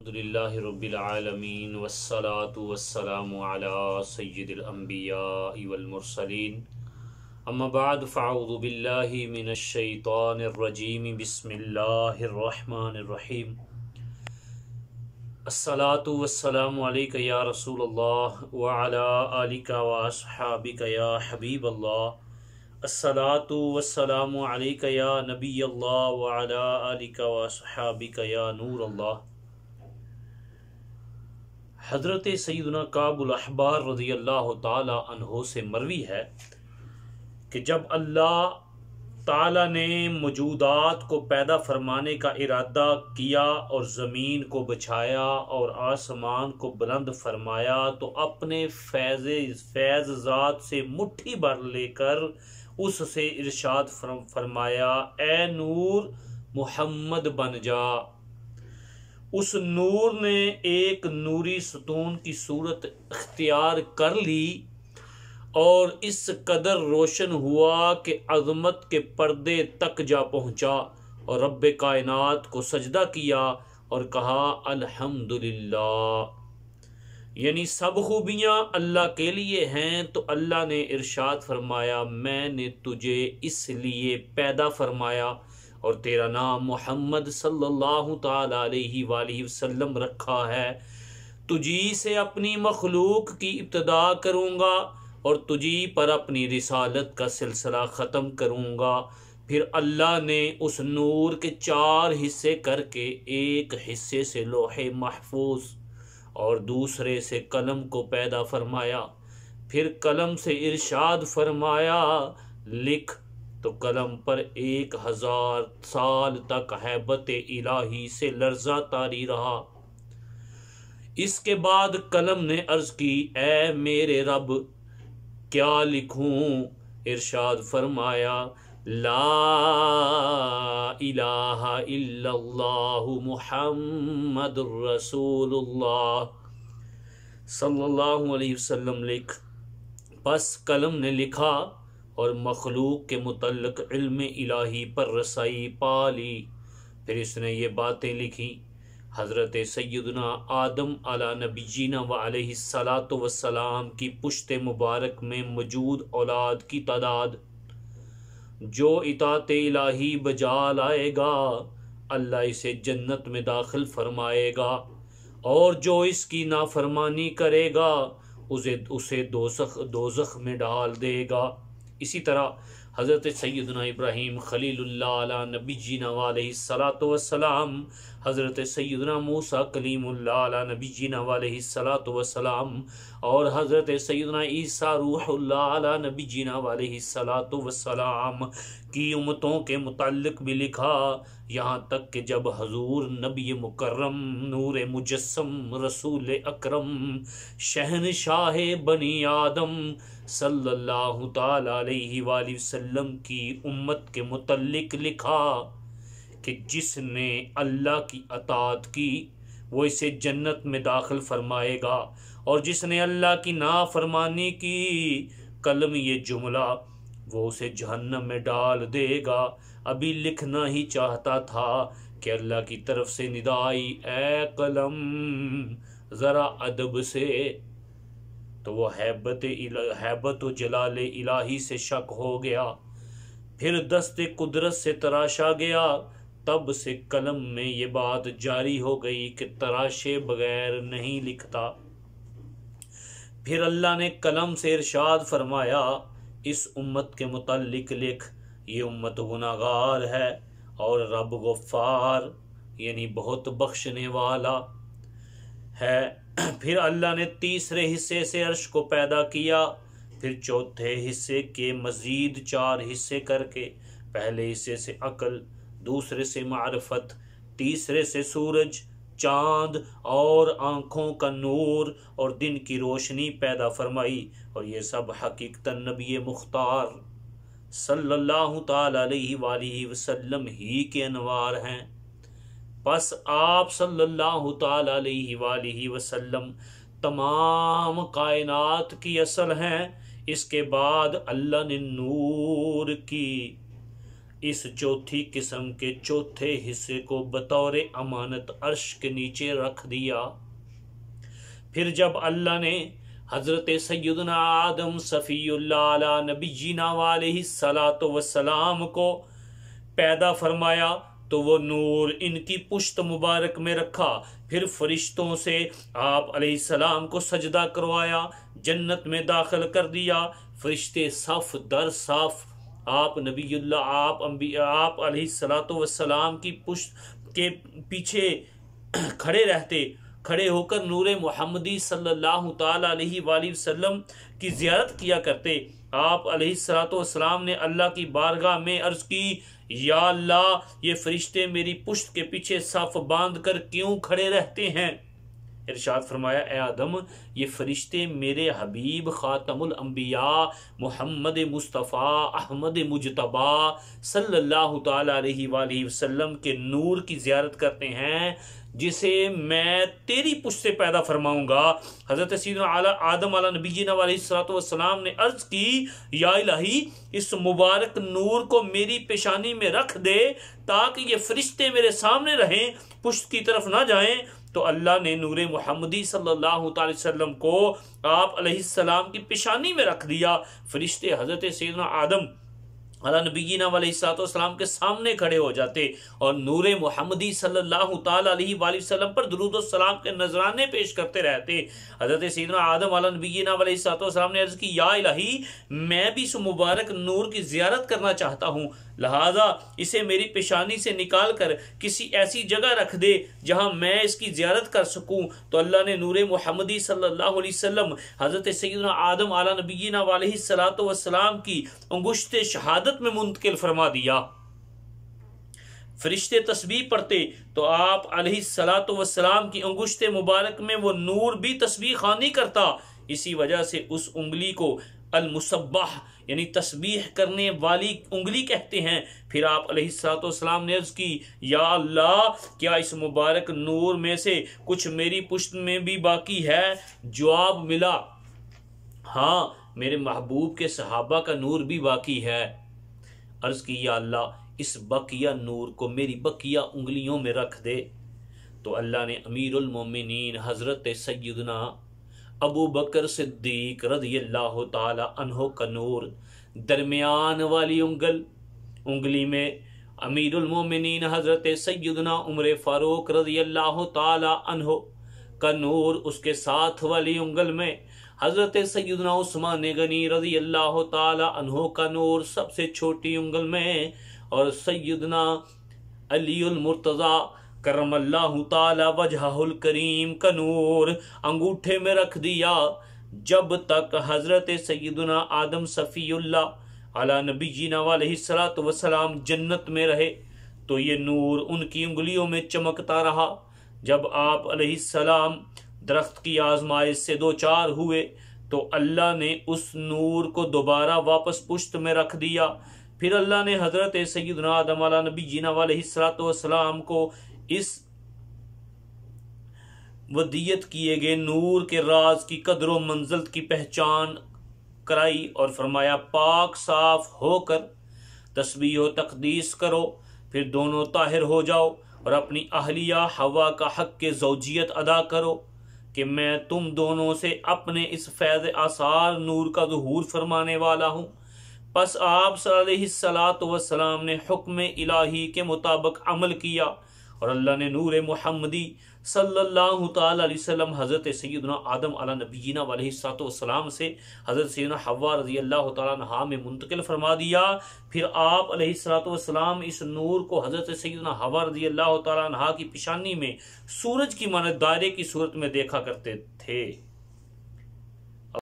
अल्हम्दुलिल्लाहि रब्बिल आलमीन वस्सलातु वस्सलामु अला सय्यिदिल अंबियाइ वल मुरसलीन अम्मा बाद फ़अऊज़ु बिल्लाहि मिनश शैतानिर रजीम बिस्मिल्लाहिर रहमानिर रहीम अस्सलातु वस्सलामु अलैका या रसूलल्लाह व अला आलिका व अस्हाबिका या हबीबल्लाह अस्सलातु वस्सलामु अलैका या नबियल्लाह व अला आलिका व अस्हाबिका या नूरल्लाह। हज़रत सैयदना काबुल अहबार रज़ी अल्लाह ताला अन्हो से मरवी है कि जब अल्लाह ताला ने मौजूदात को पैदा फरमाने का इरादा किया और ज़मीन को बिछाया और आसमान को बुलंद फरमाया तो अपने फैज़ ज़ात से मुट्ठी भर लेकर उससे इरशाद फरमाया, ए नूर मुहम्मद बन जा। उस नूर ने एक नूरी सतून की सूरत इख्तियार कर ली और इस कदर रोशन हुआ कि अज़मत के पर्दे तक जा पहुँचा और रब्बे कायनात को सजदा किया और कहा अल्हम्दुलिल्लाह, यानी सब खूबियाँ अल्लाह के लिए हैं। तो अल्लाह ने इरशाद फरमाया, मैंने तुझे इसलिए पैदा फरमाया और तेरा नाम मोहम्मद सल्लल्लाहु ताला अलैहि वसल्लम रखा है। तुझी से अपनी मखलूक की इब्तिदा करूँगा और तुझी पर अपनी रिसालत का सिलसिला ख़त्म करूँगा। फिर अल्लाह ने उस नूर के 4 हिस्से करके एक हिस्से से लोहे महफूज और दूसरे से कलम को पैदा फरमाया। फिर कलम से इरशाद फरमाया, लिख। तो कलम पर 1000 साल तक हैबत इलाही से लर्जा तारी रहा। इसके बाद कलम ने अर्ज की, ए मेरे रब, क्या लिखूं? इरशाद फरमाया, ला इलाहा इल्लल्लाहु मुहम्मदुर रसूलुल्लाह सल्लल्लाहु अलैहि वसल्लम लिख। बस कलम ने लिखा और मखलूक के मुतल्लिक़ इल्म इलाही पर रसाई पा ली। फिर इसने ये बातें लिखी, हज़रत सैयदना आदम अला नबीना व अलैहिस्सलातु वस्सलाम की पुश्ते मुबारक में मौजूद औलाद की तादाद। जो इताअत इलाही बजा लाएगा अल्लाह इसे जन्नत में दाखिल फरमाएगा और जो इसकी नाफरमानी करेगा उसे दोज़ख में डाल देगा। इसी तरह हज़रत सैयदना इब्राहीम खलीलुल्लाह अला नबीना व अलैहिस्सलातु वस्सलाम, हज़रत सैयदना मूसा कलीमुल्लाह अला नबीना व अलैहिस्सलातु वस्सलाम और हज़रत सैयदना ईसा रूहुल्लाह अला नबीना व अलैहिस्सलातु वस्सलाम की उम्मतों के मुताल्लिक़ भी लिखा। यहाँ तक कि जब हजूर नबी मुकर्रम नूर मुजस्सम रसूल अकरम शहनशाह बनी आदम सल्लल्लाहु ताला अलैहि वसल्लम की उम्मत के मुतल्लिक़ लिखा कि जिसने अल्लाह की अताअत की वो इसे जन्नत में दाखिल फरमाएगा और जिसने अल्लाह की नाफरमानी की, कलम ये जुमला, वो उसे जहन्नम में डाल देगा। अभी लिखना ही चाहता था कि अल्लाह की तरफ से निदा आई, ए कलम ज़रा अदब से। तो वो हैबत व जलाल इलाही से शक हो गया। फिर दस्ते कुदरत से तराशा गया। तब से कलम में ये बात जारी हो गई कि तराशे बगैर नहीं लिखता। फिर अल्लाह ने कलम से इरशाद फरमाया, इस उम्मत के मुतल्लिक़ लिख, ये उम्मत गुनाहगार है और रब गफ़ार यानी बहुत बख्शने वाला है। फिर अल्लाह ने तीसरे हिस्से से अर्श को पैदा किया। फिर चौथे हिस्से के मज़ीद 4 हिस्से करके, पहले हिस्से से अक़ल, दूसरे से मारिफत, तीसरे से सूरज, चाँद और आँखों का नूर और दिन की रोशनी पैदा फरमाई। और ये सब हकीकतन नबी मुख्तार सल्लल्लाहु ताला अलैहि वसल्लम ही के अनवार हैं। बस आप सल्लल्लाहु ताला अलैहि वसल्लम तमाम कायनात की असल हैं। इसके बाद अल्लाह ने नूर की इस चौथी किस्म के चौथे हिस्से को बतौर अमानत अर्श के नीचे रख दिया। फिर जब अल्लाह ने हज़रत सय्यदना आदम सफ़ीउल्लाह अला नबीना अलैहिस्सलातु वस्सलाम को पैदा फरमाया तो वो नूर इनकी पुश्त मुबारक में रखा। फिर फरिश्तों से आप अलैहिस्सलाम को सजदा करवाया, जन्नत में दाखिल कर दिया। फरिश्ते सफ दर सफ आप नबीउल्लाह आप अलैहिस्सलातु वस्सलाम की पुश्त के पीछे खड़े होकर नूरे मुहम्मदी सल्लल्लाहु ताला अलैहि वसल्लम की ज़ियारत किया करते। आप अलैहिस्सलातु वस्सलाम ने अल्लाह की बारगाह में अर्ज़ की, या अल्लाह, ये फरिश्ते मेरी पुश्त के पीछे सफ बांध कर क्यों खड़े रहते हैं? इरशाद फरमाया, ए आदम, ये फरिश्ते मेरे हबीब खातमुल अंबिया मोहम्मद मुस्तफ़ा अहमद मुजतबा सल्लल्लाहु ताला अलैहि वसल्लम के नूर की ज़ियारत करते हैं, जिसे मैं तेरी पुश्त से पैदा फरमाऊंगा। हज़रत सैयदना आदम अला नबीना अलैहिस्सलातु वस्सलाम ने अर्ज़ की, या इलाही, इस मुबारक नूर को मेरी पेशानी में रख दे ताकि ये फरिश्ते मेरे सामने रहें, पुश्त की तरफ ना जाएं। तो अल्लाह ने नूरे मुहम्मदी सल्लल्लाहु अलैहि वसल्लम को आप अलैहिस्सलाम की पेशानी में रख दिया। फरिश्ते हज़रत सैयदना आदम अला नबीना अलैहिस्सलाम के सामने खड़े हो जाते और नूरे मुहम्मदी सल्लल्लाहु ताला अलैहि वसल्लम पर दुरूद और सलाम के नजराने पेश करते रहते। हज़रत सैयदना आदम अला नबीना अलैहिस्सलाम ने अर्ज़ की, या इलाही, मैं भी इस मुबारक नूर की ज़ियारत करना चाहता हूँ, लिहाजा इसे मेरी पेशानी से निकाल कर किसी ऐसी जगह रख दे जहाँ मैं इसकी ज़ियारत कर सकूँ। तो अल्लाह ने नूरे मुहम्मदी सल्लल्लाहु अलैहि वसल्लम हज़रत सैयदना आदम अला नबीना अलैहिस्सलातु वस्सलाम की अंगुश्त शहादत में मुंतकिल फरमा दिया। फरिश्ते तस्बीह पढ़ते तो आप अलैहिस्सलातु वस्सलाम की अंगुश्त मुबारक में वो नूर भी तस्बीह खानी करता। इसी वजह से उस उंगली को अल मुसब्बाह यानी तस्बीह करने वाली उंगली कहते हैं। फिर आप अलैहिस्सलातु वस्सलाम ने अर्ज़ की, या अल्लाह, क्या इस मुबारक नूर में से कुछ मेरी पुश्त में भी बाकी है? जवाब मिला, हाँ, मेरे महबूब के सहाबा का नूर भी बाकी है। अर्ज़ की, या अल्लाह, इस बकिया नूर को मेरी बकिया उंगलियों में रख दे। तो अल्लाह ने अमीरुल मोमिनीन हज़रत सय्यदना अबू बकर सिद्दीक रज़ियल्लाहु ताला अन्हो का नूर दरमियान वाली उंगली में, अमीरुल मोमिनीन हज़रत सय्यदना उमर फ़ारूक रज़ियल्लाहु ताला अन्हो का नूर उसके साथ वाली उंगल में, हज़रत सय्यदना उस्मान गनी रज़ियल्लाहु ताला अन्हो का नूर सबसे छोटी उंगल में, और सय्यदना अलीउल मुर्तज़ा करमल्लाहु ताला वजहुल करीम का नूर अंगूठे में रख दिया। जब तक हज़रत सय्यदना आदम सफ़ीउल्लाह अला नबीना अलैहिस्सलातु वस्सलाम जन्नत में रहे तो ये नूर उनकी उंगलियों में चमकता रहा। जब आप अलैहिस्सलाम दरख्त की आजमाइश से दो चार हुए तो अल्लाह ने उस नूर को दोबारा वापस पुश्त में रख दिया। फिर अल्लाह ने हज़रत सय्यदना आदम अला नबीना अलैहिस्सलातु वस्सलाम को इस वदियत किए गए नूर के राज की कदर व मंजिल की पहचान कराई और फरमाया, पाक साफ होकर तस्बीह व तकदीस करो, फिर दोनों ताहिर हो जाओ और अपनी अहलिया हवा का हक के ज़ौजियत अदा करो कि मैं तुम दोनों से अपने इस फैज़ आसार नूर का ज़ुहूर फरमाने वाला हूँ। बस आप अलैहिस्सलातु वस्सलाम ने हुक्म इलाही के मुताबिक अमल किया और अल्लाह ने नूर मुहम्मदी सल्लल्लाहु ताला अलैहि वसल्लम हज़रत सय्यदना आदम अला नबीना अलैहिस्सलातु वस्सलाम से हज़रत सय्यदना हव्वा रज़ियल्लाहु ताला अन्हा में मुंतकिल फरमा दिया। फिर आप अलैहिस्सलातु वस्सलाम इस नूर को हज़रत सय्यदना हव्वा रज़ियल्लाहु ताला अन्हा की पेशानी में सूरज की मानद दायरे की सूरत में देखा करते थे।